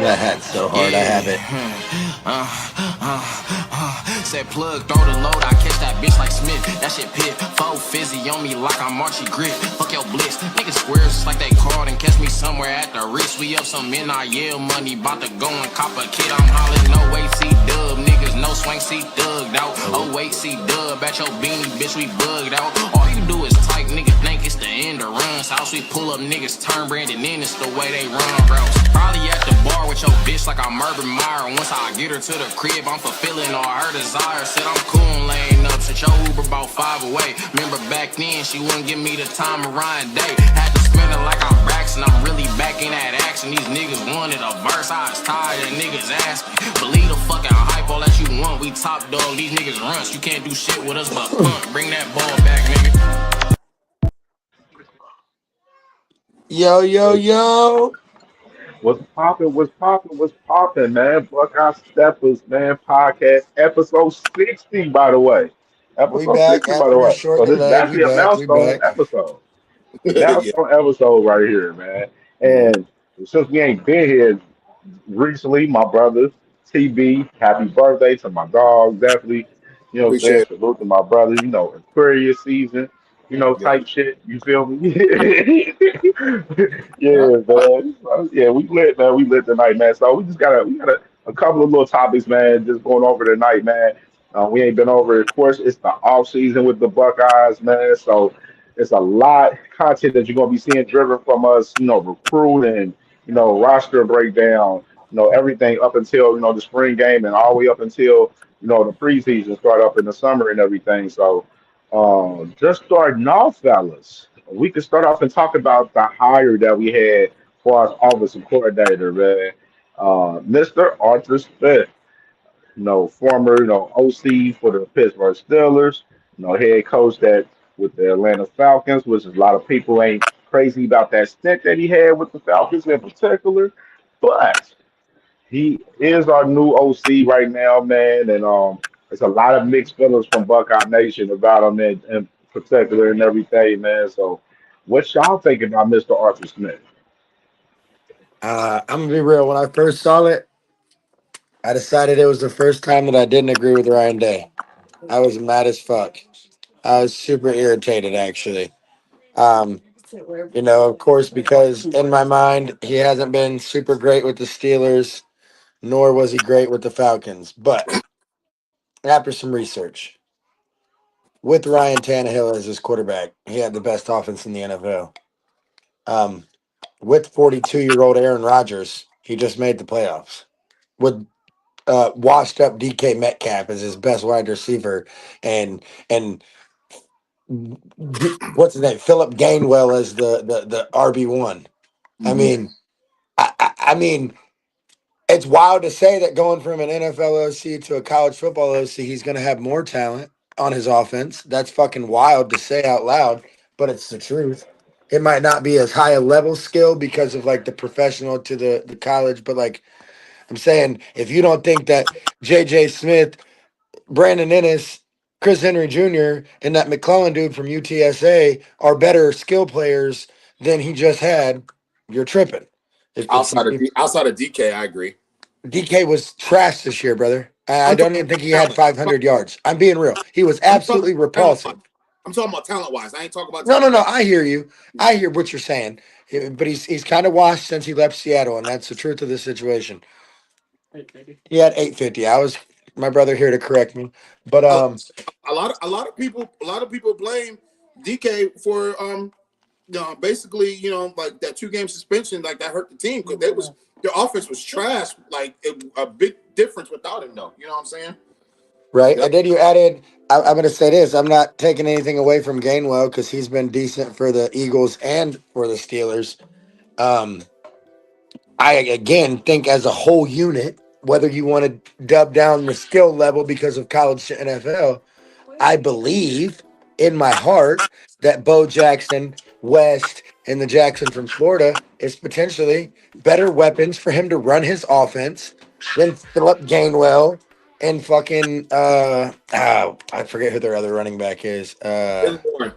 That hat's so hard. I have it. Said plug, throw the load, I catch that bitch like Smith. That shit pit, full fizzy on me like I'm Archie Grit. Fuck your blitz, niggas squares just like they called and catch me somewhere at the wrist. We up some NIL money, bout to go and cop a kid. I'm hollering no AC dub, niggas no swing seat thugged out. Oh wait, see dub, at your beanie, bitch, we bugged out. All you do is type, niggas think it's the end of runs. House we pull up, niggas turn Brandon in, it's the way they run routes. Probably at the bar with your bitch like I'm Urban Meyer. Once I get her to the crib, I'm fulfilling all her desires. Said I'm cool and laying up, since your Uber about 5 away. Remember back then, she wouldn't give me the time of Ryan Day. Had to spend it like I'm Braxton, I'm really back in that action. These niggas wanted a verse, I was tired of niggas asking. Believe the fucking hype, all that you want, we top dog, these niggas runts. You can't do shit with us but punt, bring that ball back, nigga. Yo, yo, yo. What's poppin'? What's poppin'? What's poppin', man? Buckeye Steppas, man, podcast episode 60, by the way. We Episode back 60, by the after a way. short So this is delay. We actually a back. We milestone back. episode. Yeah. Milestone episode right here, man. And since we ain't been here recently, my brother, TB, happy birthday to my dog, definitely. You know what I'm saying? Appreciate it. Salute to my brother, Aquarius season, Yeah. type shit. You feel me? Yeah, Yeah. man. So, yeah, we lit, man. We lit tonight, man. So we got a couple of little topics, man, just going over tonight, man. We ain't been over it. Of course, it's the off season with the Buckeyes, man. So it's a lot of content that you're gonna be seeing driven from us, recruiting, roster breakdown, everything up until, the spring game and all the way up until, the preseason start up in the summer and everything. So just starting off, fellas, we could start off and talk about the hire that we had for our offensive coordinator, man. Mr. Arthur Smith, former, OC for the Pittsburgh Steelers, head coach that with the Atlanta Falcons, which a lot of people ain't crazy about that stint that he had with the Falcons in particular. But he is our new OC right now, man, and there's a lot of mixed feelings from Buckeye Nation about him in particular and everything, man. So, what y'all think about Mr. Arthur Smith? I'm gonna be real. When I first saw it, I decided it was the first time that I didn't agree with Ryan Day. I was mad as fuck. I was super irritated, actually. Um, of course, because in my mind, he hasn't been super great with the Steelers, nor was he great with the Falcons. But after some research, with Ryan Tannehill as his quarterback, he had the best offense in the NFL. Um, with 42-year-old Aaron Rodgers, he just made the playoffs. With washed up DK Metcalf as his best wide receiver, and what's his name, Philip Gainwell as the RB1. I Hmm. mean, I mean, it's wild to say that going from an NFL OC to a college football OC, he's going to have more talent on his offense. That's fucking wild to say out loud, but it's the truth. It might not be as high a level skill because of like the professional to the college, but like I'm saying, if you don't think that J.J. Smith, Brandon Ennis, Chris Henry Jr., and that McClellan dude from UTSA are better skill players than he just had, you're tripping. If Outside of DK, I agree. DK was trash this year, brother. I I'm don't talking even think he had talent. 500 yards. I'm being real. He was I'm talking absolutely talent wise. repulsive. I'm talking about talent wise. I ain't talking about No, no, talent. no. I hear you. I hear what you're saying. But he's kind of washed since he left Seattle, and that's the truth of the situation. He had 850. I was my brother here to correct me. But A, a lot of people blame DK for basically like that 2 game suspension, like that hurt the team because their offense was trash. Like a big difference without him, though. You know what I'm saying? right. Yep. And then you added, I'm going to say this. I'm not taking anything away from Gainwell because he's been decent for the Eagles and for the Steelers. Um, I, again, think as a whole unit, whether you want to dub down the skill level because of college to NFL, I believe in my heart that Bo Jackson, West, and the Jackson from Florida is potentially better weapons for him to run his offense than Philip Gainwell and fucking I forget who their other running back is. Jalen Warren.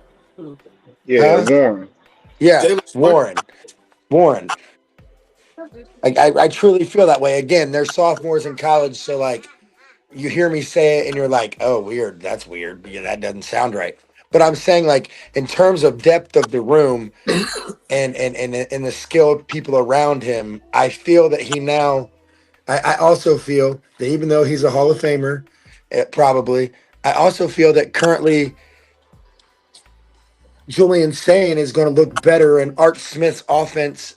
Yeah, Huh? Warren. Yeah, Jalen Warren. Warren. Warren. Like I truly feel that way. Again, they're sophomores in college, so like you hear me say it and you're like, oh, weird. That's weird. Yeah, that doesn't sound right. But I'm saying like in terms of depth of the room and the skilled people around him, I feel that he now. I also feel that even though he's a Hall of Famer, probably, I also feel that currently Julian Sane is going to look better in Art Smith's offense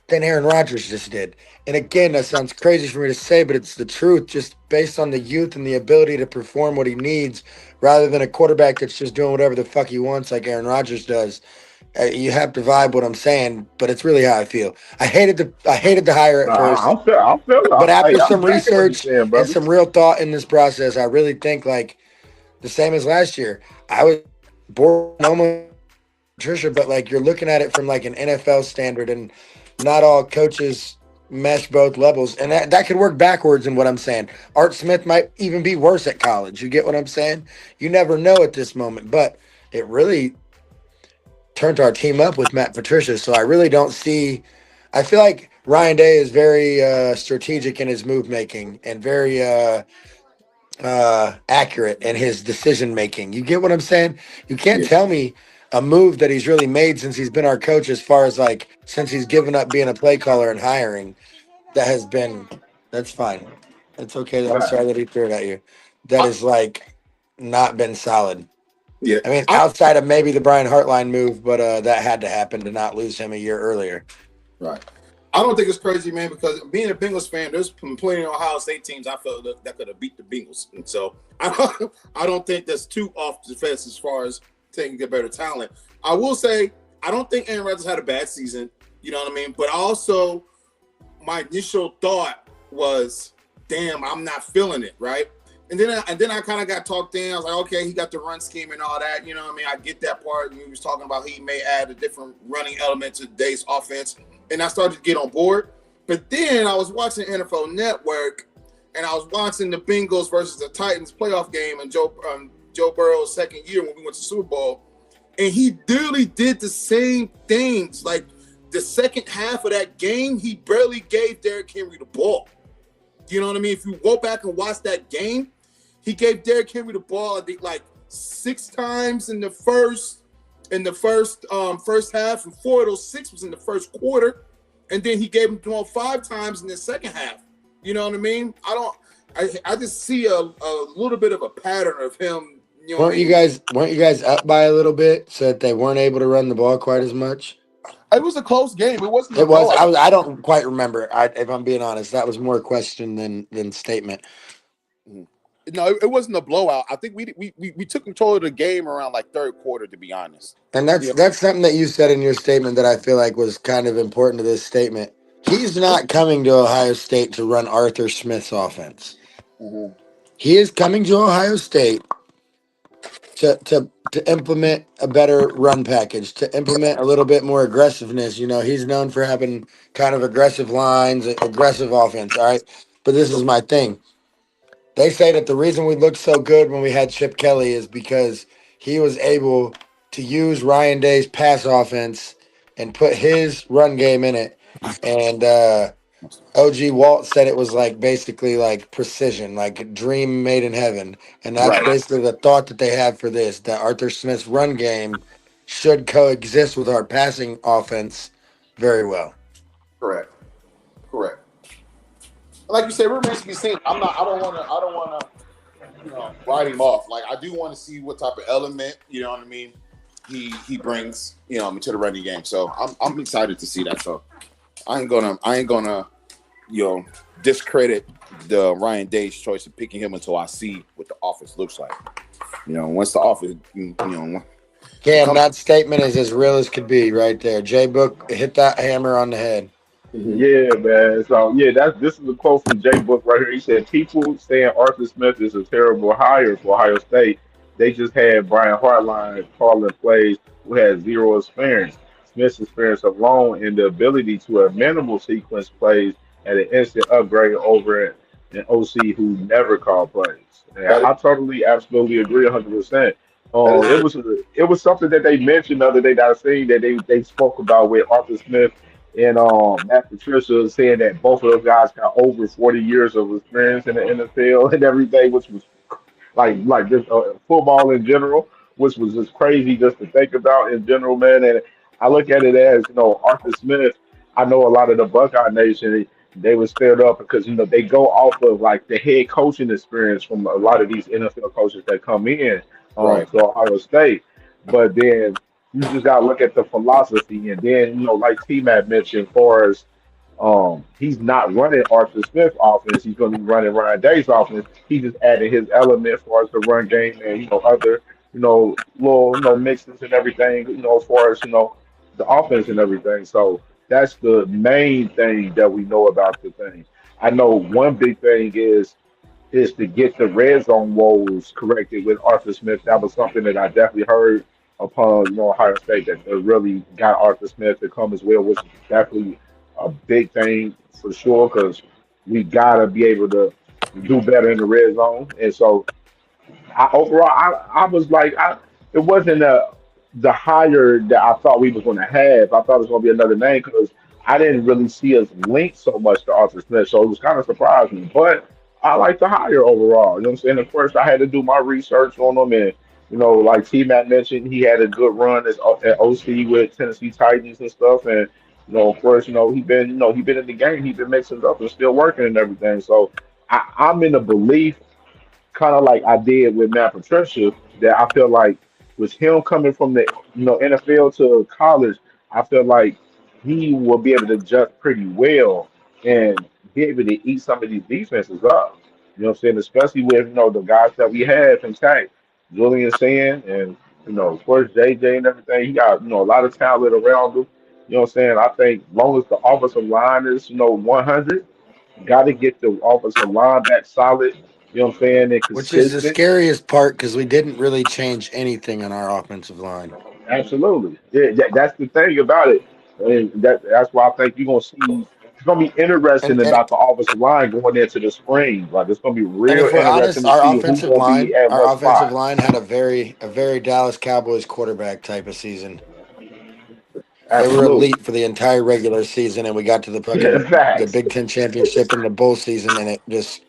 than Aaron Rodgers just did. And again, that sounds crazy for me to say, but it's the truth, just based on the youth and the ability to perform what he needs, rather than a quarterback that's just doing whatever the fuck he wants, like Aaron Rodgers does. You have to vibe what I'm saying, but it's really how I feel. I hated the hire at first, I'm feeling. but after I'm some backing what you're research saying, and brother. some real thought in this process, I really think like the same as last year. I was bored almost Patricia, but like you're looking at it from like an NFL standard, and not all coaches mesh both levels, and that could work backwards in what I'm saying. Art Smith might even be worse at college. You get what I'm saying? You never know at this moment, but it really turned our team up with Matt Patricia. So I really don't see. I feel like Ryan Day is very strategic in his move making and very accurate in his decision making. You get what I'm saying? You can't Yeah, tell me a move that he's really made since he's been our coach, as far as like since he's given up being a play caller and hiring, that has been. That's fine. It's okay. I'm Right. sorry that he threw it at you. That I, is like not been solid. yeah. I mean, outside of maybe the Brian Hartline move, but that had to happen to not lose him a year earlier. Right. I don't think it's crazy, man, because being a Bengals fan, there's plenty of Ohio State teams I felt that could have beat the Bengals. And so I don't think that's too off the fence as far as taking the better talent. I will say, I don't think Aaron Rodgers had a bad season. You know what I mean? But also, my initial thought was, damn, I'm not feeling it, right? And then I kind of got talked in. I was like, okay, he got the run scheme and all that. You know what I mean? I get that part. And he was talking about he may add a different running element to today's offense. And I started to get on board. But then I was watching NFL Network, and I was watching the Bengals versus the Titans playoff game and Joe Burrow's second year when we went to Super Bowl. And he literally did the same things. Like the second half of that game, he barely gave Derrick Henry the ball. You know what I mean? If you go back and watch that game, he gave Derrick Henry the ball, I think, like 6 times in the first half, and 4 of those 6 was in the first quarter, and then he gave him the ball 5 times in the second half. You know what I mean? I just see a little bit of a pattern of him. You know what I mean? Weren't you guys up by a little bit so that they weren't able to run the ball quite as much? It was a close game. It wasn't a It was. blowout. I don't quite remember. If I'm being honest, that was more question than statement. No, it wasn't a blowout. I think we took control of the game around like third quarter, to be honest. And Yeah. that's something that you said in your statement that I feel like was kind of important to this statement. He's not coming to Ohio State to run Arthur Smith's offense. Mhm. He is coming to Ohio State to implement a better run package, to implement a little bit more aggressiveness. You know, he's known for having kind of aggressive lines, aggressive offense. All right. But this is my thing. They say that the reason we looked so good when we had Chip Kelly is because he was able to use Ryan Day's pass offense and put his run game in it. And OG Walt said it was like basically like precision, like a dream made in heaven. And that's Right. basically the thought that they have for this, that Arthur Smith's run game should coexist with our passing offense very well. Correct. Correct. Like you said, it remains to be seen. I don't want to. Write him off. Like I do want to see what type of element, you know what I mean, he brings, to the running game. So I'm excited to see that. So I ain't gonna discredit the Ryan Day's choice of picking him until I see what the offense looks like. Once the offense, Cam, that statement is as real as could be right there. J Book hit that hammer on the head. Yeah, man. So yeah, this is a quote from Jay Book right here. He said, "People saying Arthur Smith is a terrible hire for Ohio State. They just had Brian Hartline calling plays who had zero experience. Smith's experience alone and the ability to have minimal sequence plays at an instant upgrade over an OC who never called plays." And that is, I totally, absolutely agree, 100%. that is It was something that they mentioned the other day that I seen that they spoke about with Arthur Smith And Matt Patricia saying that both of those guys got over 40 years of experience in the NFL and everything, which was like just football in general, which was just crazy just to think about in general, man. And I look at it as Arthur Smith. I know a lot of the Buckeye Nation they were stirred up because they go off of like the head coaching experience from a lot of these NFL coaches that come in Right. to Ohio State, but then you just got to look at the philosophy, and then like T Mac mentioned, for as he's not running Arthur Smith's offense. He's going to be running Ryan Day's offense. He just added his element as far as the run game and other little mixes and everything. As far as the offense and everything. So that's the main thing that we know about the thing. I know one big thing is to get the red zone woes corrected with Arthur Smith. That was something that I definitely heard upon Ohio State that they really got Arthur Smith to come as well, which is definitely a big thing for sure because we gotta be able to do better in the red zone. And so overall, I was like, it wasn't the higher that I thought we was going to have. I thought it was going to be another name because I didn't really see us linked so much to Arthur Smith, so it was kind of surprising. But I like the higher overall. You know what I'm saying? Of course, I had to do my research on him, and like T Mac mentioned, he had a good run at OC with Tennessee Titans and stuff, and of course, he been in the game, he's been mixing it up and still working and everything. So I'm in the belief kind of like I did with Matt Patricia, that I feel like with him coming from the NFL to college, I feel like he will be able to adjust pretty well and be able to eat some of these defenses up. You know what I'm saying? Especially with the guys that we have intact, Julian Sand and of course JJ and everything. He got a lot of talent around him. You know what I'm saying? I think long as the offensive line is 100, got to get the offensive line back solid. You know what I'm saying? And which is the consistent. scariest part because we didn't really change anything on our offensive line. Absolutely. Yeah, that's the thing about it. And that's why I think you're gonna see it's gonna be And interesting and about the offensive line going into the spring. Like it's gonna be and real if we're interesting honest, to see who's gonna be at our what offensive spot. line had a very Dallas Cowboys quarterback type of season. They were Absolutely. elite for the entire regular season, and we got to the Facts. Big Ten championship and the bowl season, and it just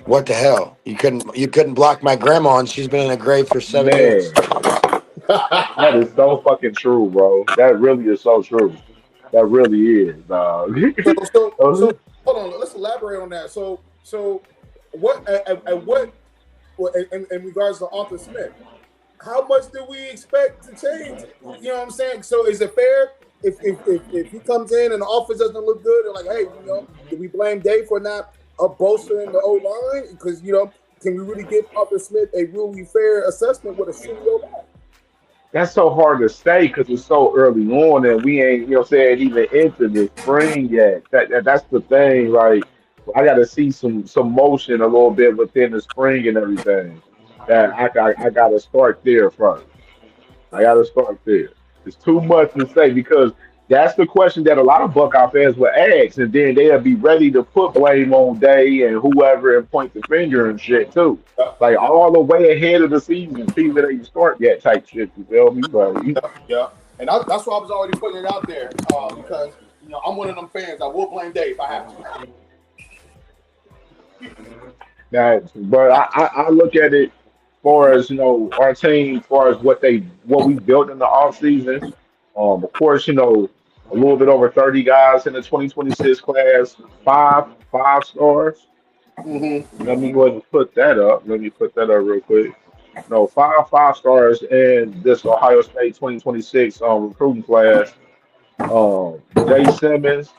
what the hell? You couldn't block my grandma, and she's been in a grave for 7 years. Man, that is so fucking true, bro. That really is so true. That really is, dog. So hold on. Let's elaborate on that. So what at what well, in regards to Arthur Smith, how much do we expect to change? You know what I'm saying? So is it fair if he comes in and the offense doesn't look good and like, hey, do we blame Dave for not bolstering the O line? Because can we really give Arthur Smith a really fair assessment with a shitty O line? That's so hard to say because it's so early on and we ain't, saying even into the spring yet. That's the thing. Like I got to see some motion a little bit within the spring and everything. That I got to start there first. I got to start there. It's too much to say because that's the question that a lot of Buckeye fans will ask, and then they'll be ready to put blame on Day and whoever and point the finger and shit too. Yeah, Like all the way ahead of the season ain't even start yet type shit. You feel me? Like, yeah. And that's why I was already putting it out there because I'm one of them fans. I will blame Dave if I have to. but I look at it far as our team, far as what we built in the off season. Of course, a little bit over 30 guys in the 2026 class, five stars. Mm-hmm. Let me go ahead and put that up. Let me put that up real quick. No, five stars in this Ohio State 2026 recruiting class. Jay Simmons,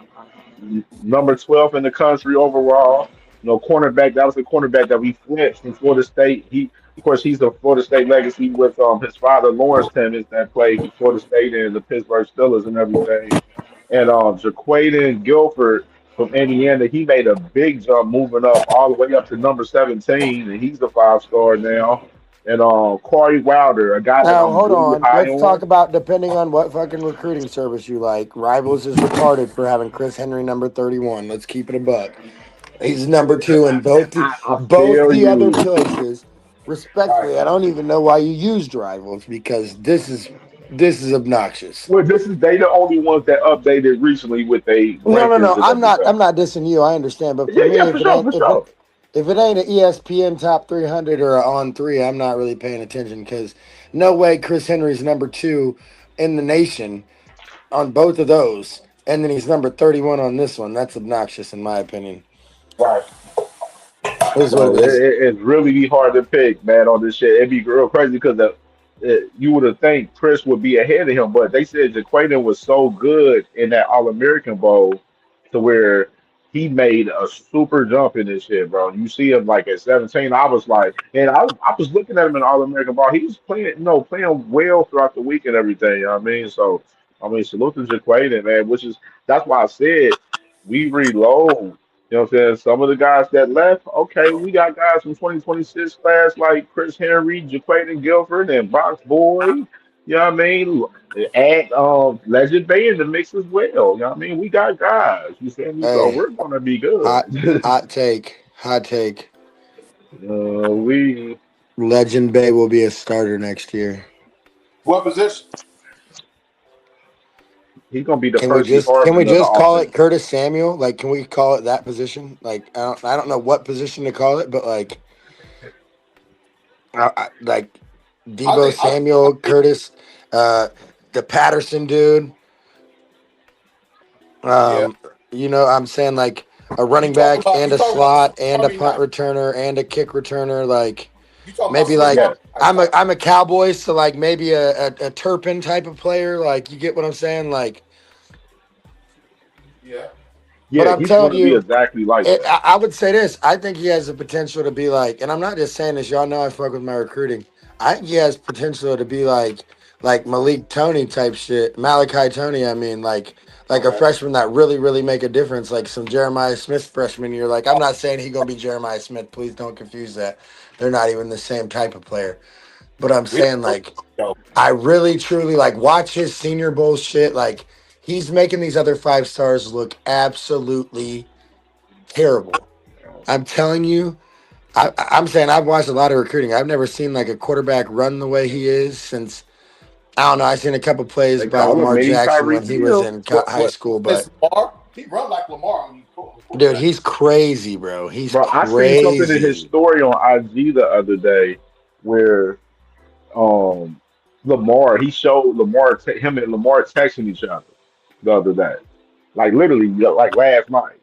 number 12 in the country overall. Cornerback. That was the cornerback that we flipped from Florida State. Of course, he's a Florida State legacy with his father Lawrence Timmons that played for Florida State and the Pittsburgh Steelers and everything. And Jaquaden Guilford from Indiana, he made a big jump moving up all the way up to number 17, and he's a five-star now. And Corey Wilder, a guy that Now, I'm hold really on. high Let's talk on. about depending on what fucking recruiting service you like. Rivals is retarded for having Chris Henry number 31. Let's keep it a buck. He's number two in I both feel the other you. choices. Right. Respectfully, I don't even know why you used rivals because this is This is obnoxious. Well, this is they the only ones that updated recently with they No, no, no. rankings and I'm not. I'm everything. not dissing you. I understand, but for Yeah, me, yeah, for sure, for sure. if it ain't an ESPN top 300 or a on three, I'm not really paying attention because no way Chris Henry's number two in the nation on both of those, and then he's number 31 on this one. That's obnoxious, in my opinion. Right. It is what So it is. it's really be hard to pick, man, on this shit. It'd be real crazy because you would have think Chris would be ahead of him, but they said Jaquaden was so good in that All American Bowl to where he made a super jump in this shit, bro. You see him like at 17. I was like, and I was looking at him in All American Bowl. He was playing, playing well throughout the week and everything. You know what I mean? So I mean, salute to Jaquaden, man. Which is that's why I said we reload. You know what I'm saying? Some of the guys that left, okay, we got guys from 2026 class like Chris Henry, Jaquaden Guilford, and Box Boy. You know what I mean? Add Legend Bay in the mix as well. You know what I mean? We got guys. You feel me? So Hey, we're gonna be hot, good. hot take, hot take. We Legend Bay will be a starter next year. What position? he's gonna be the Can we Percy just can we Harvin of the just call it offense. Curtis Samuel? Like, can we call it that position? Like, I don't know what position to call it, but like, like I Debo think I Samuel, think Curtis, uh, the Patterson dude. yeah. Um, I'm saying like a You running talking back about and you a talking about slot Swiss and a Army punt knife. returner and a kick returner. Like You talking about maybe Swiss like Army Yes. knife type. I'm a Cowboy, so like maybe a Turpin type of player. Like you get what I'm saying? Like, Yeah. but Yeah, I'm he's telling gonna be you. exactly like that. I would say this. I think he has the potential to be like, and I'm not just saying this. Y'all know I fuck with my recruiting. I think he has potential to be like Malik Tony type shit. Malachi Tony. I mean, like a Okay. freshman that really, really make a difference. Like some Jeremiah Smith freshman year. Like I'm not saying he gonna be Jeremiah Smith. Please don't confuse that. They're not even the same type of player. But I'm We don't saying know like though. I really, truly like watch his Senior Bowl shit. Like he's making these other 5 stars look absolutely terrible. I'm telling you, I'm saying I've watched a lot of recruiting. I've never seen like a quarterback run the way he is since I don't know. I seen a couple plays They by call him Lamar Mini Jackson when Tyreek he was Hill. in high What school, is but Lamar? He run like Lamar when he's dude, quarterback. he's crazy, bro. He's Bro, I seen something in his crazy. story on IG the other day where um Lamar he showed him and Lamar texting each other the other day, like literally like last night.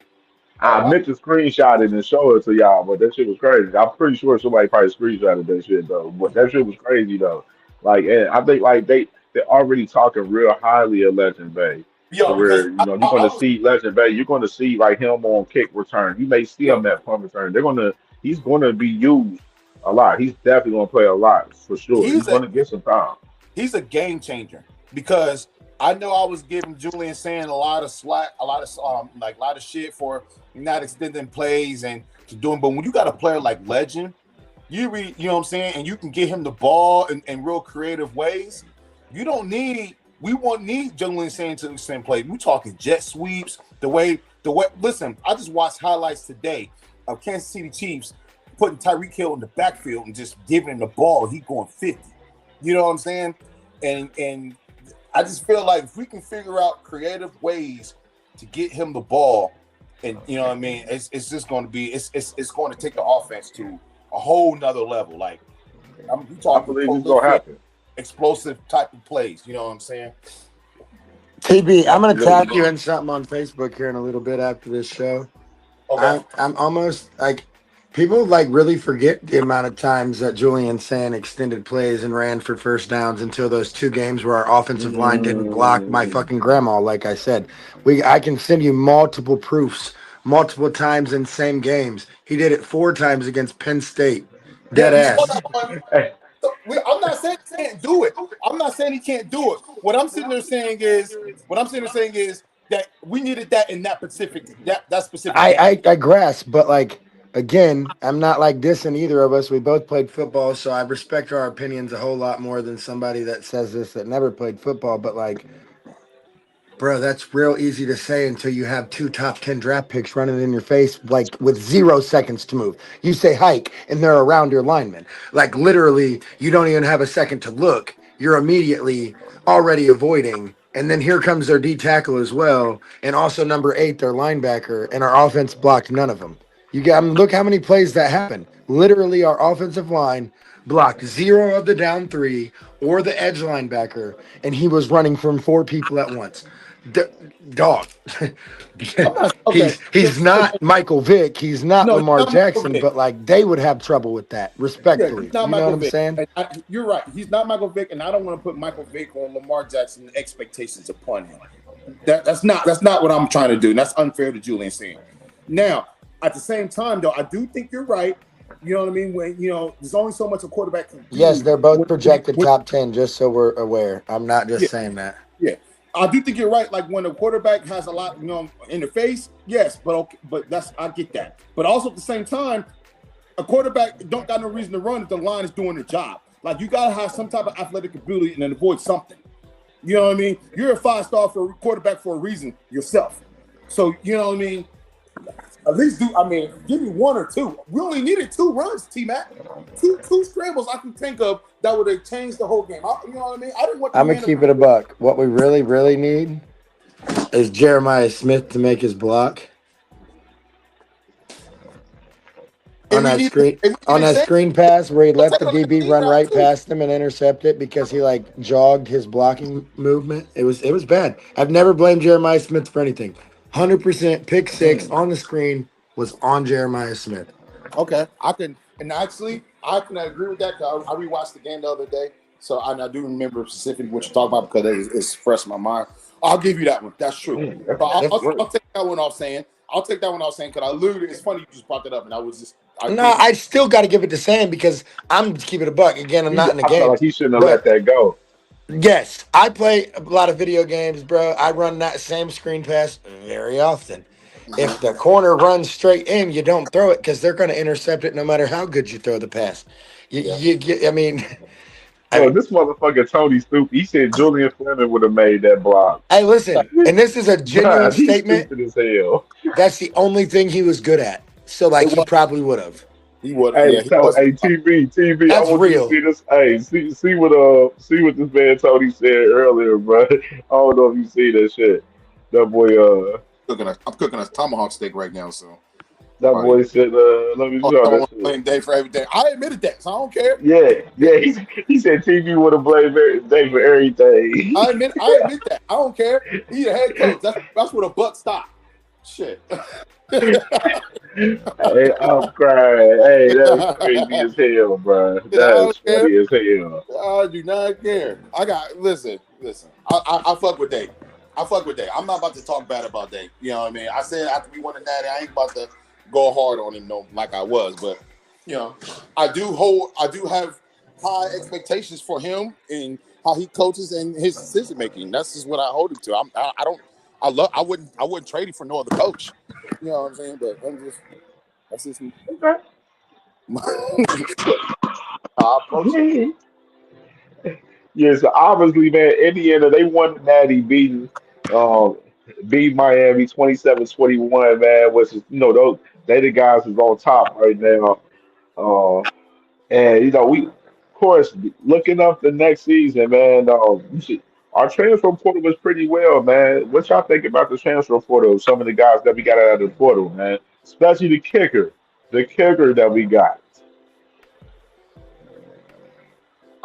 Oh I wow. meant to screenshot it and show it to y'all, but that shit was crazy. I'm pretty sure somebody probably screenshotted that shit though, but that shit was crazy though. Like, and I think like they're already talking real highly of Legend Bay. To Yo, where because you're I going to was see Legend Bay, you're going to see like him on kick return. You may see yo, him at punt return. He's going to be used a lot. He's definitely going to play a lot for sure. He's he's a going to get some time. he's a game changer because I know I was giving Julian saying a lot of slack, a lot of like a lot of shit for not extending plays and to doing. But when you got a player like Legend, you know what I'm saying, and you can get him the ball in real creative ways. You don't need we won't need Julian saying to extend play. We talking jet sweeps, the way. Listen, I just watched highlights today of Kansas City Chiefs putting Tyreek Hill in the backfield and just giving him the ball. He going 50. You know what I'm saying? And I just feel like if we can figure out creative ways to get him the ball, and you know what I mean, it's just going to be it's going to take the offense to a whole nother level. Like we I talking believe it's going to prolific, happen. explosive type of plays. You know what I'm saying? TB, I'm gonna Absolutely. tag you in something on Facebook here in a little bit after this show. Okay. I'm almost like people like really forget the amount of times that Julian Sand extended plays and ran for first downs until those 2 games where our offensive line didn't block my Mm, fucking grandma. Like I said, I can send you multiple proofs, multiple times in same games. He did it 4 times against Penn State. Yeah, Dead because ass. hey, I'm not saying he can't do it. I'm not saying he can't do it. What I'm sitting there saying is that we needed that in that specific game. I grasp, but like again, I'm not like dissing either of us. We both played football, so I respect our opinions a whole lot more than somebody that says this that never played football. But like, bro, that's real easy to say until you have 2 top 10 draft picks running in your face, like with 0 seconds to move. You say hike, and they're around your lineman. Like literally, you don't even have a second to look. you're immediately already avoiding. And then here comes their D tackle as well, and also number 8, their linebacker, and our offense blocked none of them. You got, I mean, look how many plays that happened. Literally, our offensive line blocked 0 of the down 3 or the edge linebacker, and he was running from 4 people at once. D- Dog. I'm not okay. He's not Michael Vick. He's not No, he's Lamar not Michael Jackson, Vick. but like they would have trouble with that, Yeah, he's respectfully. not You know what Michael I'm Vick. saying? And you're right. He's not Michael Vick, and I don't want to put Michael Vick or Lamar Jackson expectations upon him. That's not what I'm trying to do. And that's unfair to Julian Singh. Now, at the same time, though, I do think you're right. You know what I mean? When there's only so much a quarterback can do. Yes, they're both projected when, top 10, just so we're aware. I'm not just yeah, saying that. yeah. I do think you're right. Like when a quarterback has a lot, in the face, yes, but okay, but I get that. But also at the same time, a quarterback don't got no reason to run if the line is doing the job. Like you gotta have some type of athletic ability and then avoid something. You know what I mean? You're a 5-star for a quarterback for a reason yourself. So you know what I mean? At least give me 1 or 2. We only needed 2 runs, T-Mac. Two scrambles I can think of that would have changed the whole game. You know what I mean? I didn't want. I'm gonna keep it a buck. What we really, really need is Jeremiah Smith to make his block on that screen pass where he let the DB run right past him and intercept it because he like jogged his blocking movement. It was bad. I've never blamed Jeremiah Smith for anything. 100% pick 6 on the screen was on Jeremiah Smith. Okay, I can agree with that because I rewatched the game the other day, so I do remember specifically what you're talking about because it's fresh in my mind. I'll give you that one. That's true. But I'll take that one off saying. I'll take that one off saying because I literally, it's funny you just brought that up, and I was just. I still got to give it to Sam because I'm keeping it a buck. Again, I'm not in the game. I feel like he shouldn't have let that go. Yes, I play a lot of video games, bro. I run that same screen pass very often. If the corner runs straight in, you don't throw it because they're going to intercept it no matter how good you throw the pass. I mean, Bro, this motherfucker Tony Stoop, he said Julian Fleming would have made that block. Hey, listen, and this is a genuine He's statement. stupid as hell. That's the only thing he was good at. So, like, he probably would have. He would. Hey, Yeah, TV. That's I want real. you to see this. Hey, see what this man Tony said earlier, bro. I don't know if you see that shit. That boy, I'm cooking a tomahawk steak right now, so. That boy said, "Let me show that shit." Blame Dave for everything. I admitted that, so I don't care. Yeah. He said TV would have blamed Dave for everything. I admit that. I don't care. He's a head coach. That's where the buck stopped. Shit. Hey, I'm crying. Hey, that's crazy as hell, bro. That's funny as hell. I do not care. Listen. I fuck with Dave. I'm not about to talk bad about Dave. You know what I mean? I said after we won the natty, I ain't about to go hard on him like I was, but I do have high expectations for him and how he coaches and his decision making. That's just what I hold him to. I wouldn't trade him for no other coach. You know what I'm saying? But that's just me. Okay. Yeah, so obviously, man, Indiana, they won the natty beat Miami 27-21, man, which is, those they the guys who's on top right now. Uh, and we, of course, looking up the next season, man. Our transfer portal was pretty well, man. What y'all think about the transfer portal? Some of the guys that we got out of the portal, man, especially the kicker that we got.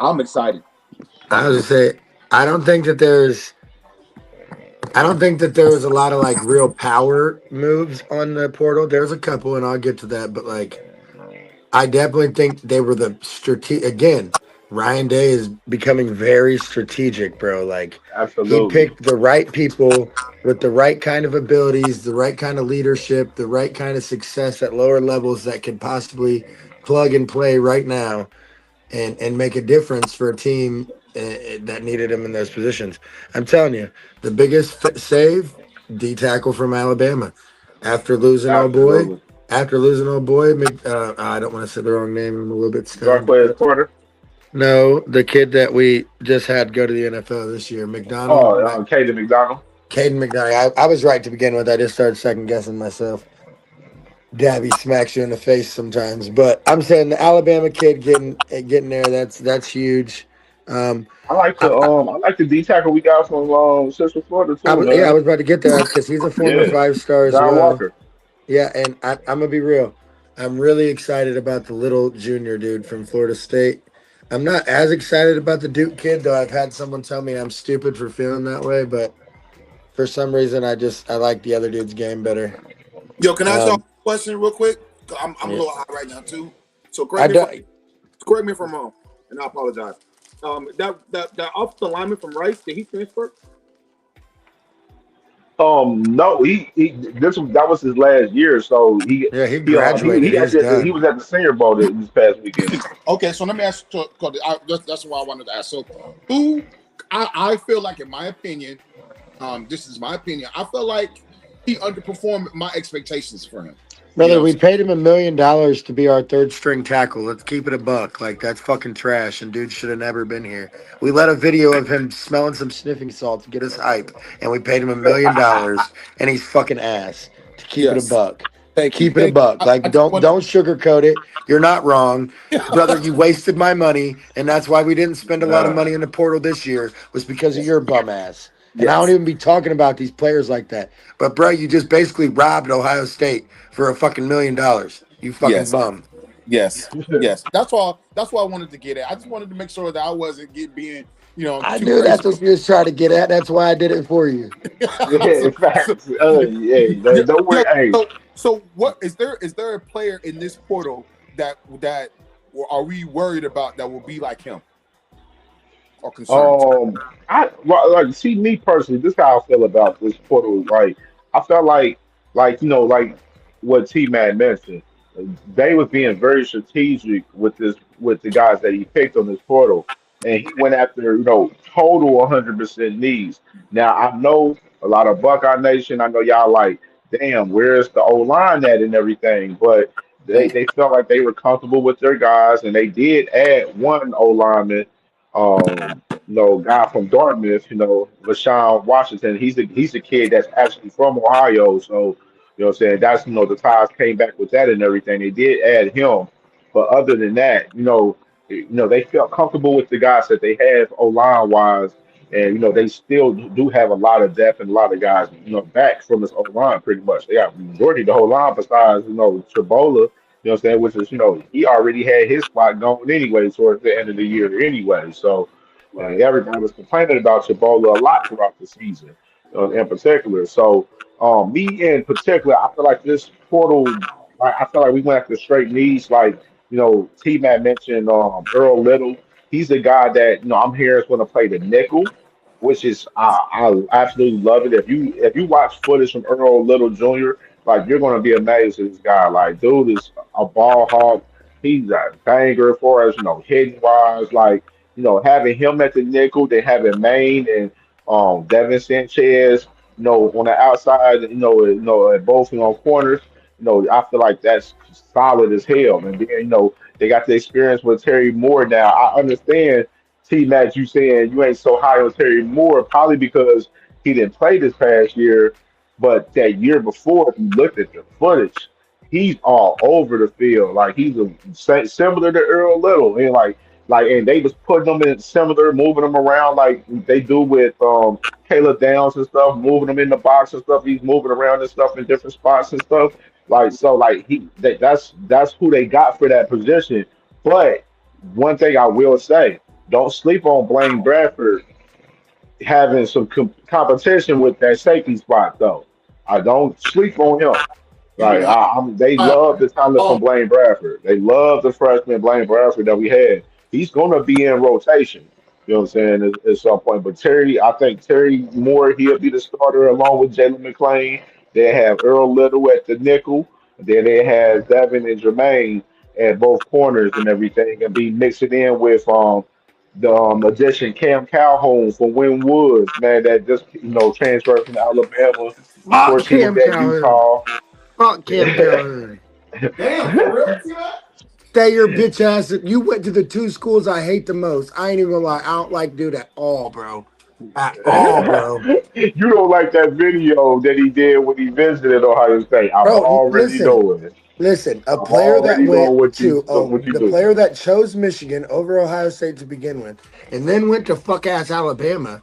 I'm excited. I was gonna say, I don't think that there was a lot of like real power moves on the portal. There's a couple, and I'll get to that, but like, I definitely think they were the strategic. Again, Ryan Day is becoming very strategic, bro. Like, he Absolutely. picked the right people with the right kind of abilities, the right kind of leadership, the right kind of success at lower levels that could possibly plug and play right now and make a difference for a team that needed him in those positions. I'm telling you, the biggest save, D tackle from Alabama, after losing old boy. Absolutely. After losing old boy, I don't want to say the wrong name. I'm a little bit stoned. Dark Porter. No, the kid that we just had go to the NFL this year, McDonald. Oh, Caden McDonald. Caden McDonald. I was right to begin with. I just started second guessing myself. Dabby smacks you in the face sometimes, but I'm saying the Alabama kid getting there. That's huge. Um, I like the D tackle we got from Central Florida too, I man. was about to get there because he's a former Yeah, 5-star as John well. Walker. Yeah, and I'm gonna be real. I'm really excited about the little junior dude from Florida State. I'm not as excited about the Duke kid, though. I've had someone tell me I'm stupid for feeling that way, but for some reason, I like the other dude's game better. Yo, can I ask y'all Um, a question real quick? I'm a yeah, little high right now too. So I don't. correct me if I'm wrong, and I apologize. That offensive lineman from Rice, did he transfer? No, that was his last year, so Yeah, he he graduated. He's he done. was at the Senior Bowl this past weekend. Okay, so let me ask. That's what I wanted to ask. So, who I feel like, in my opinion, this is my opinion. I feel like he underperformed my expectations for him. You Brother, know, we paid him $1 million to be our third string tackle. Let's keep it a buck. Like that's fucking trash, and dude should have never been here. We let a video of him smelling some sniffing salt to get us hype, and we paid him $1 million, and he's fucking ass. To keep it a yes. buck, Thank you. keep it a buck. I Like just want don't sugarcoat it. You're not wrong, brother. to. You wasted my money, and that's why we didn't spend a lot of Uh, money in the portal this year. Was because of your bum ass. And I don't Yes. even be talking about these players like that. But bro, you just basically robbed Ohio State for a fucking $1 million. You fucking Yes. bum. Yes. Yes. That's all. That's what I wanted to get at. I just wanted to make sure that I wasn't being, I too knew crazy. that's what you was trying to get at. That's why I did it for you. yeah, so, so, facts. Yeah, yeah, don't yeah. worry. Hey, So what is there? Is there a player in this portal that are we worried about that will be like him or concerned? like see me personally. This is how I feel about this portal. Like I felt like what T Mac mentioned. They was being very strategic with with the guys that he picked on this portal, and he went after total 100% needs. Now I know a lot of Buckeye Nation. I know y'all like, damn, where's the O line at and everything, but. They felt like they were comfortable with their guys, and they did add one O lineman, guy from Dartmouth, LaShawn Washington. He's a kid that's actually from Ohio. So, what I'm saying, that's the ties came back with that and everything. They did add him. But other than that, they felt comfortable with the guys that they have O line wise. And they still do have a lot of depth and a lot of guys, back from this O line pretty much. They got majority of the whole line besides, Chabola, what I'm saying, which is, he already had his spot going anyway towards the end of the year anyway. So everybody was complaining about Chabola a lot throughout the season, in particular. So me in particular, I feel like this portal, I feel like we went after straight needs. Like T Mac mentioned Earl Little. He's the guy that I'm here is going to play the nickel, which is I absolutely love it. If you watch footage from Earl Little Jr., like you're going to be amazed at this guy. Like dude is a ball hawk. He's a banger for us, hitting wise. Like having him at the nickel, then having Maine and Devin Sanchez, on the outside, at both corners. I feel like that's solid as hell. And then they got the experience with Terry Moore now. I understand T Mac, you saying you ain't so high on Terry Moore, probably because he didn't play this past year, but that year before, if you looked at the footage, he's all over the field. Like he's similar to Earl Little, and and they was putting them in similar, moving them around like they do with Caleb Downs and stuff, moving them in the box and stuff. He's moving around and stuff in different spots and stuff. Like so, like that's who they got for that position. But one thing I will say, don't sleep on Blaine Bradford having some competition with that safety spot though. I don't sleep on him. You do Like not. they Uh, love the talent from um, Blaine Bradford. They love the freshman Blaine Bradford that we had. He's going to be in rotation. You know what I'm saying? At some point, but I think Terry Moore, he'll be the starter along with Jalen McClain. They have Earl Little at the nickel. Then they have Devin and Jermaine at both corners and everything, and be mixing in with the addition Cam Calhoun from Wynn Woods, man, that just transferred from Alabama. Of Fuck course, he was Cam at Calhoun. Utah. Fuck Cam Calhoun. damn, for real, T-Mac? Stay your bitch ass. You went to the two schools I hate the most. I ain't even gonna lie. I don't like dude at all, bro. At all, bro. You don't like that video that he did when he visited Ohio State. I'm Bro, already listen. knowing it. Listen, a I'm player that already went knowing to what you the do. player that chose Michigan over Ohio State to begin with, and then went to fuck ass Alabama.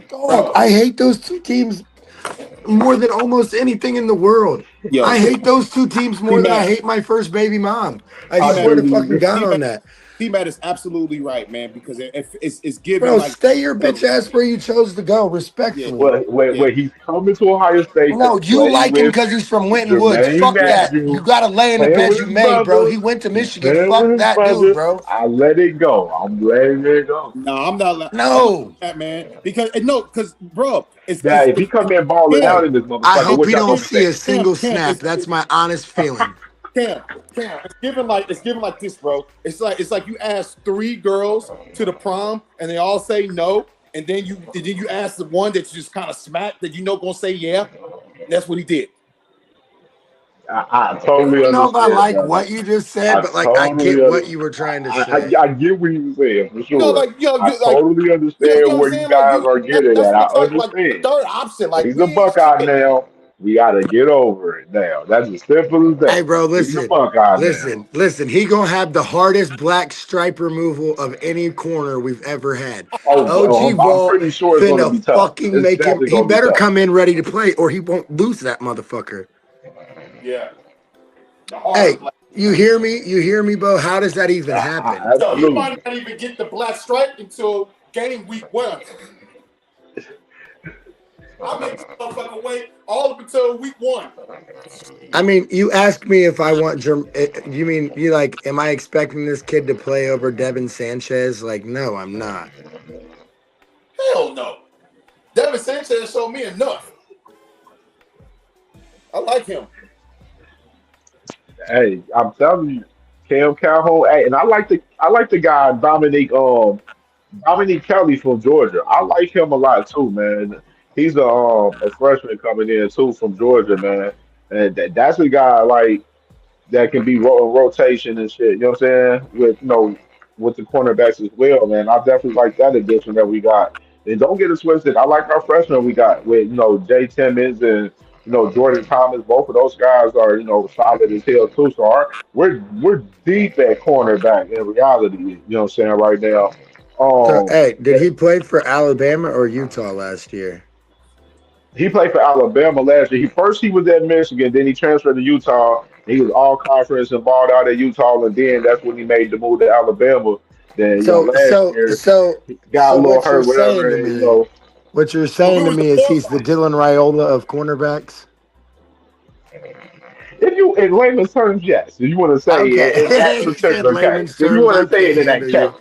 Dog, bro. I hate those two teams more than almost anything in the world. Yo, I hate those two teams T more than I Mac, hate my first baby mom. I T I Mac, swear to do. fucking God T on Mac, that. T Mac is absolutely right, man. Because it's giving Bro, like, stay your yo, bitch ass where you chose to go, yeah, respectfully. yeah. Where he's coming to Ohio State to No, you play like him with because he's from Winton Woods. Jermaine Fuck that. Matthews, You gotta lay in the playing bed with you his made, bro. brother. He went to He's Michigan. playing Fuck with his that dude, brother. bro. I let it go. I'm letting it go. No, I'm not. I'm not No. that man because no, because bro, Now, if he come in balling Cam, out Hey, in this I motherfucker, hope what he y'all don't gonna see say? a single Cam, snap. That's my honest feeling. Cam, Cam. It's given like this, bro. It's like you ask three girls to the prom and they all say no, and then you ask the one that you just kind of smacked that gonna say yeah. That's what he did. I I totally don't know if I understand, like brother. what you just said, I but like I totally get what understand. you were trying to say. I get what you saying for sure. Like I like totally you understand know what I'm where you saying? Like guys are getting that's at. my I type. Like the understand. third option. Like He's we a ain't Buckeye shit. now. We got to get over it now. That's as simple as Hey, that. bro, He's a listen, Buckeye now. listen. He gonna have the hardest black stripe removal of any corner we've ever had. OG I'm Walt pretty sure it's going to finna be tough. fucking It's make him. definitely He going to be better tough. come in ready to play, or he won't lose that motherfucker. Yeah, the hardest Hey, black. you hear me? You hear me, Bo? How does that even happen? Yo, he might Absolutely. not even get the black stripe until game week 1. I make this motherfucker wait all up until week 1. I mean, you asked me if I want You mean you like? Am I expecting this kid to play over Devin Sanchez? Like, no, I'm not. Hell no. Devin Sanchez showed me enough. I like him. Hey, I'm telling you, Cam Calhoun. Hey, and I like the guy Dominique Kelly from Georgia. I like him a lot too, man. He's a freshman coming in too from Georgia, man. And that's a guy like that can be rotation and shit. You know what I'm saying? With with the cornerbacks as well, man. I definitely like that addition that we got. And don't get it twisted. I like our freshmen we got with Jay Timmons and Jordan Thomas. Both of those guys are solid as hell too. So we're deep at cornerback in reality. You know what I'm saying right now. So, Um, hey, did he play for Alabama or Utah last year? He played for Alabama last year. He was at Michigan, then he transferred to Utah. He was all conference and balled out at Utah, and then that's when he made the move to Alabama. Then So, last so, year so, he got a so, little what you're hurt, saying whatever. to And, me? What you're So saying who to was the me is he's fourth? the Dylan Raiola of cornerbacks. if you in layman's terms, yes. If you want to say it in that Okay, he said particular case, layman's if you terms. want I to say can't it in that handle case, you.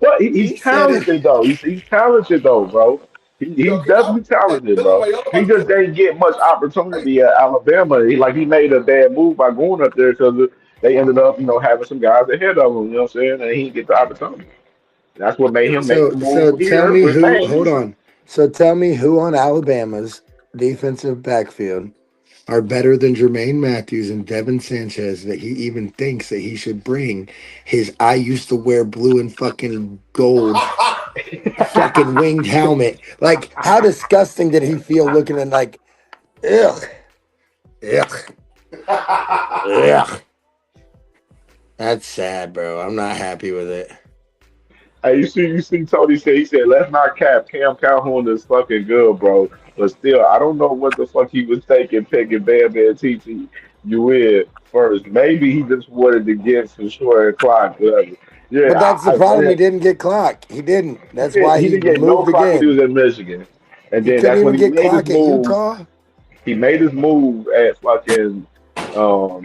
but he's He said it. talented though. He's talented though, bro. Yo, He's because I definitely that talented, Dylan bro. Raiola He about to be just didn't get much crazy. opportunity at Alabama. He made a bad move by going up there because they ended up, having some guys ahead of him. You know what I'm saying? And he didn't get the opportunity. That's what made him make So, the so move tell here me with who. Maine. Hold on. So tell me who on Alabama's defensive backfield are better than Jermaine Matthews and Devin Sanchez that he even thinks that he should bring his I used to wear blue and fucking gold fucking winged helmet. Like, how disgusting did he feel looking at like, ugh, ugh, ugh. That's sad, bro. I'm not happy with it. Hey, you see, Tony said, he said, let's not cap. Cam Calhoun is fucking good, bro. But still, I don't know what the fuck he was thinking, picking Bam Bam TT you in first. Maybe he just wanted to get some short clock, whatever. Yeah, But that's the problem. He didn't get clock. He didn't. That's why he he didn't get no moved clock when he again. was in Michigan. And He then couldn't that's when even he get made his clock at move. Utah. He made his move at fucking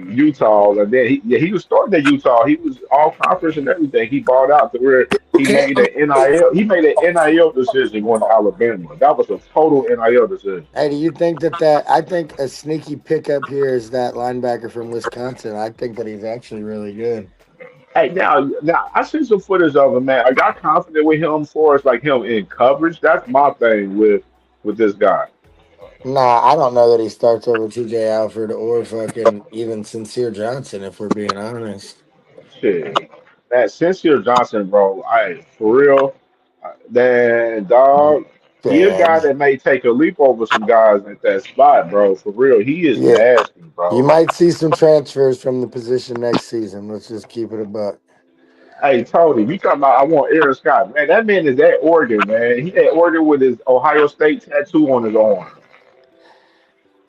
Utah, and then he was starting at Utah. He was all conference and everything. He bought out to where he Okay, made an NIL. He made an NIL decision going to Alabama. That was a total NIL decision. hey, do you think that I think a sneaky pickup here is that linebacker from Wisconsin? I think that he's actually really good. Hey, now I seen some footage of him, man. I got confident with him for us, like him in coverage. That's my thing with this guy. Nah, I don't know that he starts over TJ Alford or fucking even Sincere Johnson, if we're being honest. Shit, that Sincere Johnson, bro. For real, that dog. He a guy And that may take a leap over some guys at that spot, bro. For real, he is yeah, nasty, you bro. might see some transfers from the position next season. Let's just keep it a buck. Hey Tony, we talking about I want Aaron Scott, man. That man is at Oregon, man. He at Oregon with his Ohio State tattoo on his arm.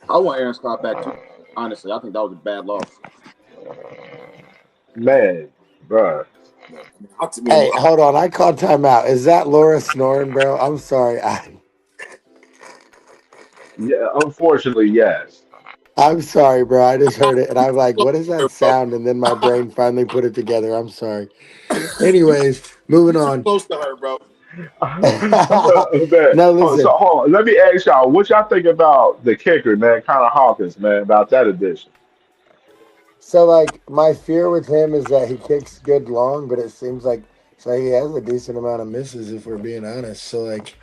I want Aaron Scott back too. Honestly, I think that was a bad loss. Man, bro. But, I mean, Hey, hold on. I called timeout. Is that Laura snoring, bro? I'm sorry. Yeah, unfortunately, yes. I'm sorry, bro. I just heard it and I'm like, what is bro. that sound? And then my brain finally put it together. I'm sorry. Anyways, moving You too on. close to her, bro. Man, No, so listen. hold on. Let me ask y'all, what y'all think about the kicker, man, Connor Hawkins, man, about that addition? So, like, my fear with him is that he kicks good long, but it seems like so he has a decent amount of misses, if we're being honest. So, like,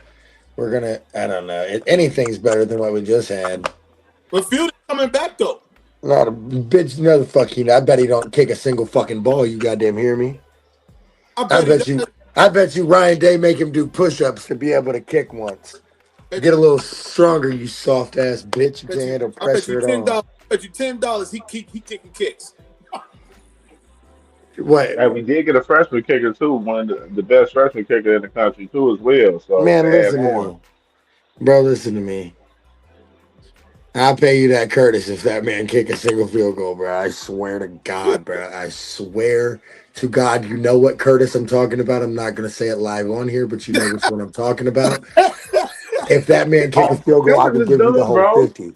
I don't know. Anything's better than what we just had. But Field is coming back though. Not a bitch, no the fuck I bet he don't kick a single fucking ball. You goddamn hear me? I I bet he bet does. you. I bet you Ryan Day make him do push-ups to be able to kick once. Bet Get a little stronger, you soft ass bitch. You can't you, handle I bet you pressure at all. $10. Bet you $10. He kicking kicks. What, And we did get a freshman kicker too, one of the best freshman kicker in the country too, as well. So to man? add Listen to more, me, bro. Listen to me. I'll pay you that Curtis if that man kick a single field goal, bro. I swear to God, bro. I swear to God. You know what Curtis I'm talking about. I'm not gonna say it live on here, but you know which one I'm talking about. If that man kick a oh, field goal, I Fielding will is give you the done, whole bro. 50.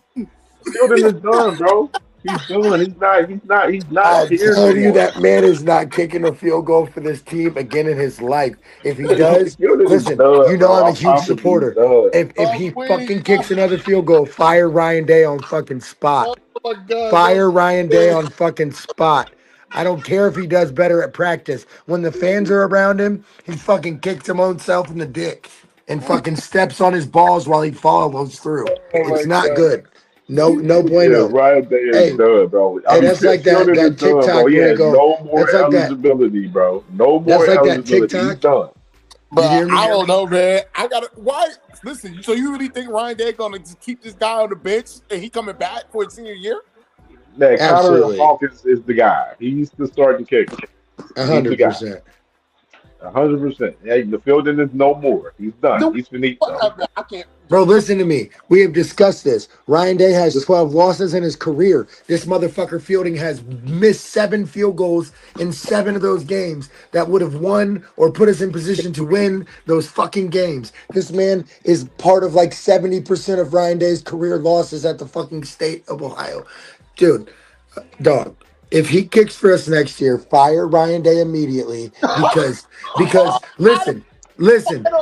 Fielding is done, bro. He's done. He's not I'm here no telling you, more. that man is not kicking a field goal for this team again in his life. If he does, Fielding is listen, you done, know I'm bro. a I huge promise you, he's supporter. done. If Oh, he please. fucking kicks another field goal, fire Ryan Day on fucking spot. Oh my God, bro. Fire Ryan Day on fucking spot. I don't care if he does better at practice. When the fans are around him, he fucking kicks him own self in the dick and fucking steps on his balls while he follows through. Oh my It's not God. good. No, no Yeah, bueno. Ryan Day is Hey, done, bro. I hey, mean, that's like Fielding is that done, bro. TikTok He where he has go. no more That's like that. eligibility, bro. No That's more like that eligibility. He's TikTok. done. You But hear I me? don't know, man. I gotta why listen, so you really think Ryan Day gonna just keep this guy on the bench and he coming back for his senior year? That Connor Absolutely, Hawkins is the guy. He's the starting kicker. He's the guy. 100%. 100%. Hey, the Fielding is no more. He's done. Then He's finito. whatever. I can't Bro, listen to me. We have discussed this. Ryan Day has 12 losses in his career. This motherfucker Fielding has missed 7 field goals in 7 of those games that would have won or put us in position to win those fucking games. This man is part of like 70% of Ryan Day's career losses at the fucking state of Ohio. Dude, dog. If he kicks for us next year, fire Ryan Day immediately because finally.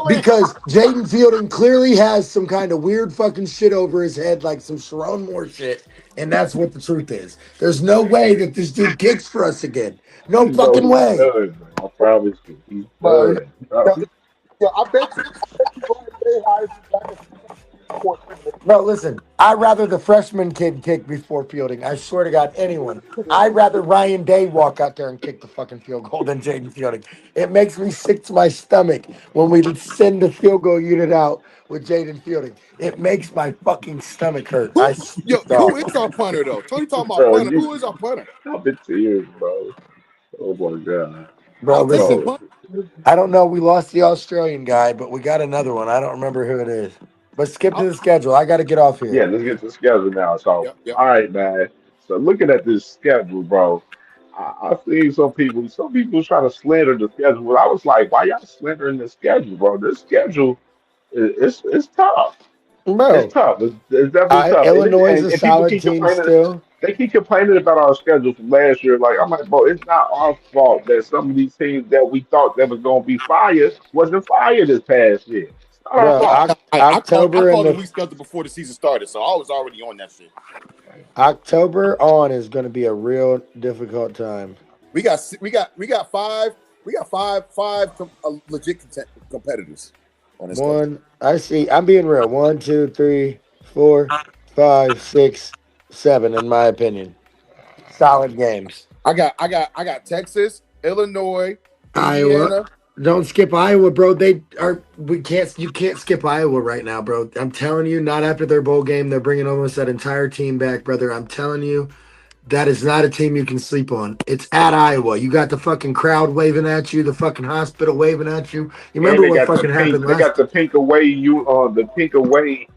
because Jaden Fielding clearly has some kind of weird fucking shit over his head, like some Sharon Moore shit, and that's what the truth is. There's no way that this dude kicks for us again. No No, fucking he's way. done, man. I promise you. He's But done. yo, yo, I bet you Ryan Day hires you back as court. No, listen, I'd rather the freshman kid kick before Fielding. I swear to God, anyone. I'd rather Ryan Day walk out there and kick the fucking field goal than Jaden Fielding. It makes me sick to my stomach when we send the field goal unit out with Jaden Fielding. It makes my fucking stomach hurt. Who who Dog. is our punter though? Tony talking about Bro, punter. you Who is our punter? stop it tears, bro. Oh my god. Bro, I'll take the listen, Bro. punt. I don't know. We lost the Australian guy, but we got another one. I don't remember who it is. But skip to I'll, the schedule. I got to get off Yeah, here. let's get to the schedule now. So, yep, yep. all right, man. So, looking at this schedule, bro, I see some people trying to slander the schedule. But I was like, why y'all slandering the schedule, bro? This schedule, it's tough. It's Bro, tough. It's definitely tough. Illinois is a And people solid keep team complaining. still. They keep complaining about our schedule from last year. Like, I'm like, bro, it's not our fault that some of these teams that we thought that was going to be fired wasn't fired this past year. It's not our Bro, fault. I October and called the the league schedule before the season started, so I was already on that shit. October on is going to be a real difficult time. We got five legit competitors on this schedule. One, I see. I'm being real. 1, 2, 3, 4, 5, 6, 7. In my opinion, solid games. I got Texas, Illinois, Iowa, Indiana. Don't skip Iowa, bro. They are. We can't. You can't skip Iowa right now, bro. I'm telling you. Not after their bowl game. They're bringing almost that entire team back, brother. I'm telling you. That is not a team you can sleep on. It's at Iowa. You got the fucking crowd waving at you, the fucking hospital waving at you. You And remember what fucking happened they got last? the pink away the pink away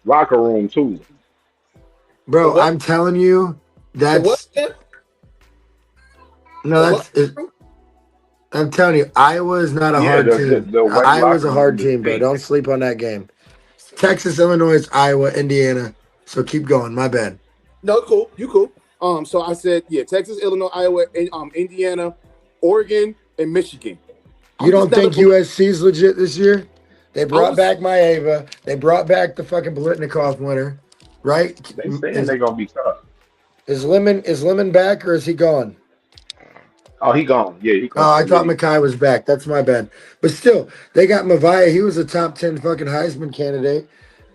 locker room too. The Bro, what? I'm telling you, The what? that's Yeah? no, The what? that's it, I'm telling you, Iowa is not a Yeah, hard team. the white Iowa's locker a hard room is team, bro. pink. Don't sleep on that game. Texas, Illinois, Iowa, Indiana. So keep going. My bad. No, cool. You cool. So I said, yeah, Texas, Illinois, Iowa, and, Indiana, Oregon, and Michigan. You I'm just don't not a think USC's legit this year? They I brought was back Maeva. They brought back the fucking Bolitnikov winner, right? They saying Is they're gonna be tough. Lemon back or is he gone? Oh, he gone. Yeah, he Oh, gone. I Yeah, thought he gone. Mackay was back. That's my bad. But still, they got Mavaya. He was a top 10 fucking Heisman candidate.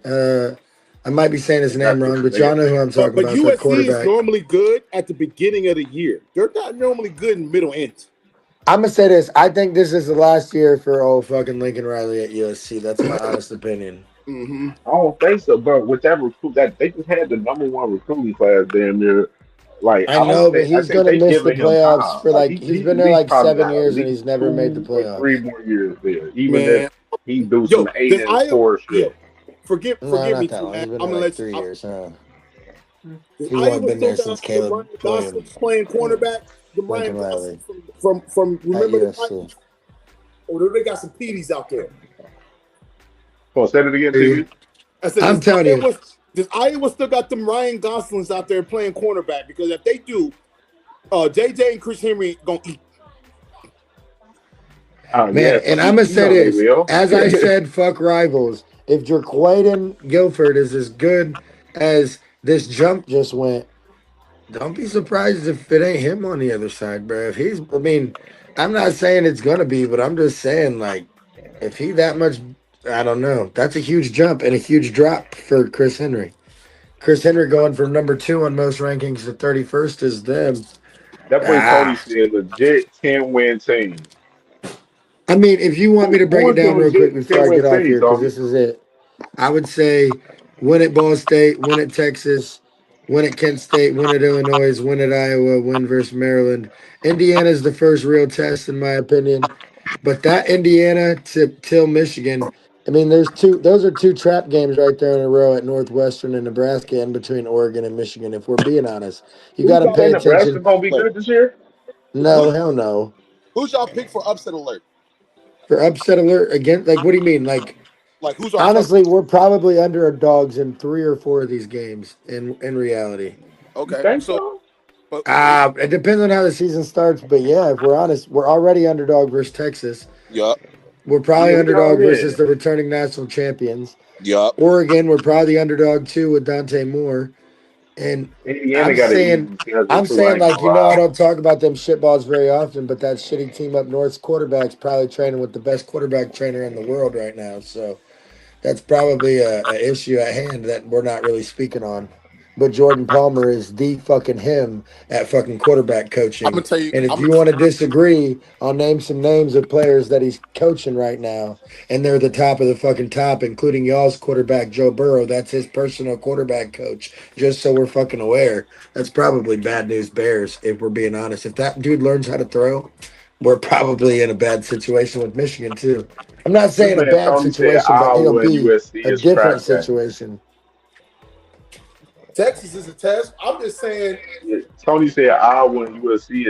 Uh, I might be saying his They name got wrong, but they y'all know who I'm talking but about, the USC is quarterback. normally good at the beginning of the year. They're not normally good in middle ends. I'm going to say this. I think this is the last year for old fucking Lincoln Riley at USC. That's my honest opinion. Mm-hmm. I don't think so, but with that recruit that they just had the number one recruiting class damn near. Like I know, but I he's think going to they miss the giving him playoffs time. for Like he's he been at there least like probably 7 years got at and least he's never made the 2 or 3 playoffs. more years there. Even if Man, he do some yo, eight does and Iowa? four Yo, shit. No, forgive me not that too, long. man. He's been I'm there gonna like let you. 3 years. Huh? Does He's only Iowa been still there got since the Caleb Ryan Gosling Williams, playing cornerback? The Ryan Lincoln Gosling Riley from at remember the USC. Titans? Or do they got some PDs out there? Come on, say it again, TV. I said, I'm telling you, does Iowa still got them Ryan Goslings out there playing cornerback? Because if they do, JJ and Chris Henry gonna eat. Oh man, yeah, and I'm gonna you say know they this. will. As I said, fuck rivals. If Jaquaden Guilford is as good as this jump just went, don't be surprised if it ain't him on the other side, bro. If he's, I mean, I'm not saying it's gonna be, but I'm just saying, like, if he that much, I don't know. That's a huge jump and a huge drop for Chris Henry. Chris Henry going from number 2 on most rankings to 31st is them. That boy Tony Ah, said legit 10-win team. I mean, if you want me to break Who it is the down real quick legit before 10 I win get off team, here, because Tony? this is it. I would say win at Ball State, win at Texas, win at Kent State, win at Illinois, win at Iowa, win versus Maryland. Indiana is the first real test, in my opinion. But that Indiana to till Michigan, I mean, there's two. Those are two trap games right there in a row at Northwestern and Nebraska, in between Oregon and Michigan. If we're being honest, you got Who's to y'all Say pay pick for Nebraska attention. gonna be alert? good this year? No, Who's hell no. who's y'all pick for upset alert? For upset alert again, like what do you mean? Like Like who's our toughest? honestly, we're probably underdogs in 3 or 4 of these games. In reality, You Okay, think so so? but it depends on how the season starts. But yeah, if we're honest, we're already underdog versus Texas. yup, We're probably Yeah, we underdog already. versus the returning national champions. yup. Oregon, we're probably the underdog too with Dante Moore. And Indiana I'm got an saying, easy schedule too. I ain't gonna like, I lie. don't talk about them shitballs very often, but that shitty team up north's quarterback's probably training with the best quarterback trainer in the world right now. So that's probably a issue at hand that we're not really speaking on. But Jordan Palmer is the fucking him at fucking quarterback I'm gonna coaching. tell you. And if I'm you gonna want to disagree, I'll name some names of players that he's coaching right now, and they're the top of the fucking top, including y'all's quarterback Joe Burrow. That's his personal quarterback coach. Just so we're fucking aware, that's probably bad news Bears. If we're being honest, if that dude learns how to throw, we're probably in a bad situation with Michigan too. I'm not This saying a man bad Tony said situation, but it'll Iowa and be USC a is different trap game. situation. Texas is a test. I'm just saying. Yeah, Tony said Iowa and USC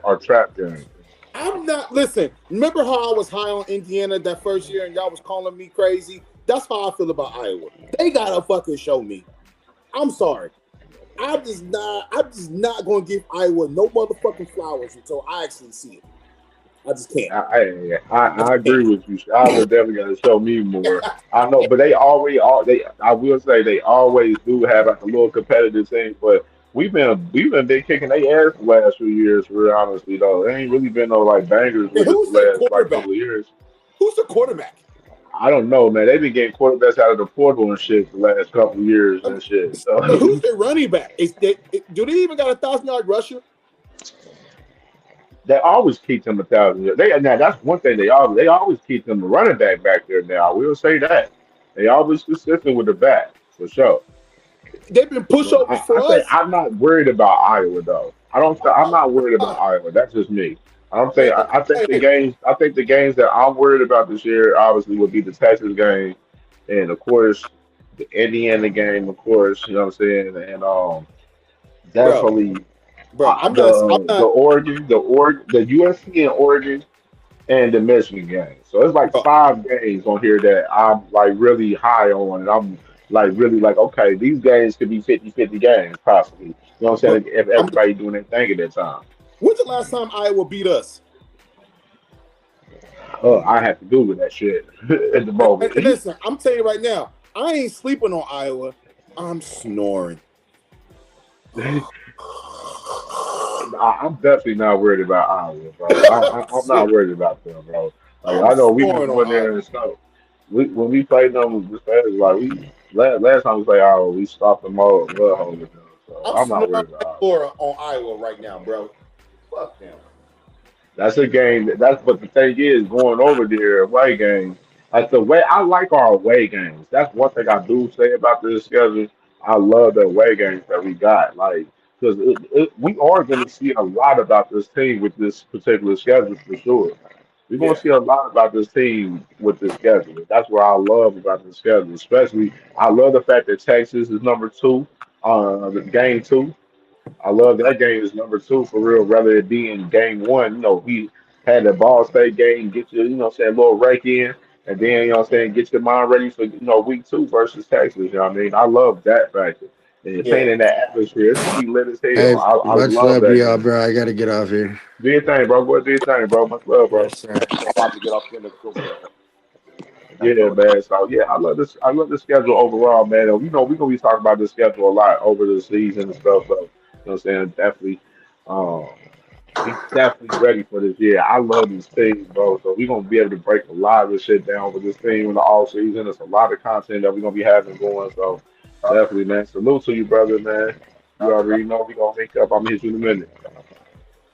are trap games. I'm not. Listen. Remember how I was high on Indiana that first year, and y'all was calling me crazy. That's how I feel about Iowa. They gotta fucking show me. I'm sorry. I'm just not gonna give Iowa no motherfucking flowers until I actually see it. I just can't. I I just agree can't. with you. Iowa definitely got to show me more. I know, but they always all they. I will say they always do have like a little competitive thing, but we've been kicking their ass the last few years. For real, honestly, though, there ain't really been no like bangers And with us the who's their last like quarterback? couple of years. Who's the quarterback? I don't know, man. They've been getting quarterbacks out of the portal and shit the last couple of years and shit. But So who's their running back? Do they even got 1,000 yard rusher? They always keep them 1,000 yards. Now that's one thing they always keep them a running back there. Now we'll say that they always consistent with the back for sure. They've been But pushovers I for think us. I'm not worried about Iowa though. I don't. I'm not worried about Iowa. That's just me. I don't think. Man, I think the hey, games. I think the games that I'm worried about this year obviously would be the Texas game, and of course the Indiana game. Of course, you know what I'm saying, and bro, definitely bro, I'm not, I'm the not, the USC and Oregon and the Michigan game. So it's like bro. 5 games on here that I'm like really high on, and I'm like really like, okay, these games could be 50-50 games possibly. You know what I'm But saying? If I'm. everybody doing their thing at that time. When's the last time Iowa beat us? I have to Google that shit at the moment. And listen, I'm telling you right now, I ain't sleeping on Iowa. I'm snoring. I'm definitely not worried about Iowa, bro. I'm not worried about them, bro. Like I'm I know we just snoring on went Iowa. there and stuff. When we played them, this past, like we last time we played Iowa, we stopped them all mud hole with them. So I'm I'm not snoring worried on about Iowa. Florida on Iowa right now, bro. Fuck them. That's a game. That's but the thing is going over there away games. Like the way I like our away games. That's one thing I do say about this schedule. I love the away games that we got. Like because we are going to see a lot about this team with this particular schedule for sure. We're going to Yeah. see a lot about this team with this schedule. That's what I love about the schedule. Especially, I love the fact that Texas is number 2, game 2. I love that game is number 2 for real, rather it being game 1. We had the Ball State game, get your, a little rake in, and then, get your mind ready for, week 2 versus Texas. You know what I mean? I love that factor. And you're Yeah. playing in that atmosphere, it's gonna be lit as Hey, hell. I much love love to that y'all, game. bro. I gotta get off here. Do your thing, bro. Go do your thing, bro. Much love, bro. Yes, sir. I'm about to get off in the go. Yeah, man. So yeah, I love this. I love the schedule overall, man. And, we're gonna be talking about this schedule a lot over the season and stuff. So, what I'm saying, definitely. Um, we definitely ready for this year. I love these teams, bro. So we're gonna be able to break a lot of this shit down with this team in the off season. There's a lot of content that we're gonna be having going. So definitely, man. Salute to you, brother, man. You already know we gonna link up. I'm gonna hit you in a minute.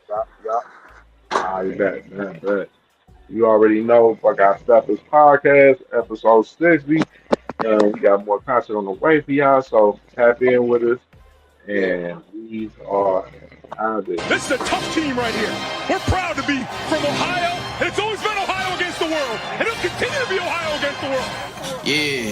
All right, bet, man. Bet. You already know Buckeye Steppas podcast, episode 60. We got more content on the way for y'all, so tap in with us. Yeah. And we are out of this. This is a tough team right here. We're proud to be from Ohio, and it's always been Ohio against the world, and it'll continue to be Ohio against the world. Yeah.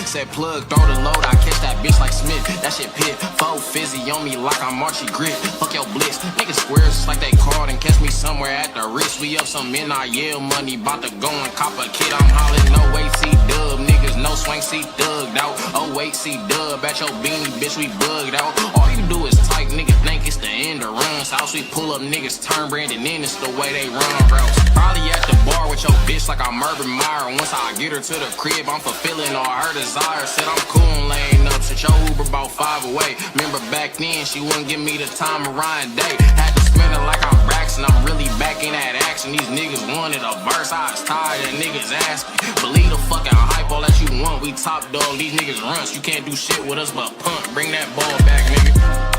Said plug, throw the load, I catch that bitch like Smith. That shit pit, faux fizzy on me like I'm Archie Grit. Fuck your blitz, niggas squares just like they called and catch me somewhere at the wrist. We up some NIL money, bout to go and cop a kid. I'm hollering, no wait, see dub. Niggas no swing, see thugged out. Oh wait, see dub. At your beanie, bitch, we bugged out. All you do is type, niggas think it's the end of runs. House we pull up, niggas turn branded in, it's the way they run routes. Probably at the bar with your bitch like I'm Urban Meyer. Once I get her to the crib, I'm fulfilling all her desires. Said I'm cool and laying up, sit your Uber about 5 away. Remember back then, she wouldn't give me the time of Ryan Day. Had to spend it like I'm Braxton, I'm really back in that action. These niggas wanted a verse, I was tired of niggas asking. Believe the fucking hype, all that you want, we top dog, these niggas runts. You can't do shit with us but punt, bring that ball back, nigga.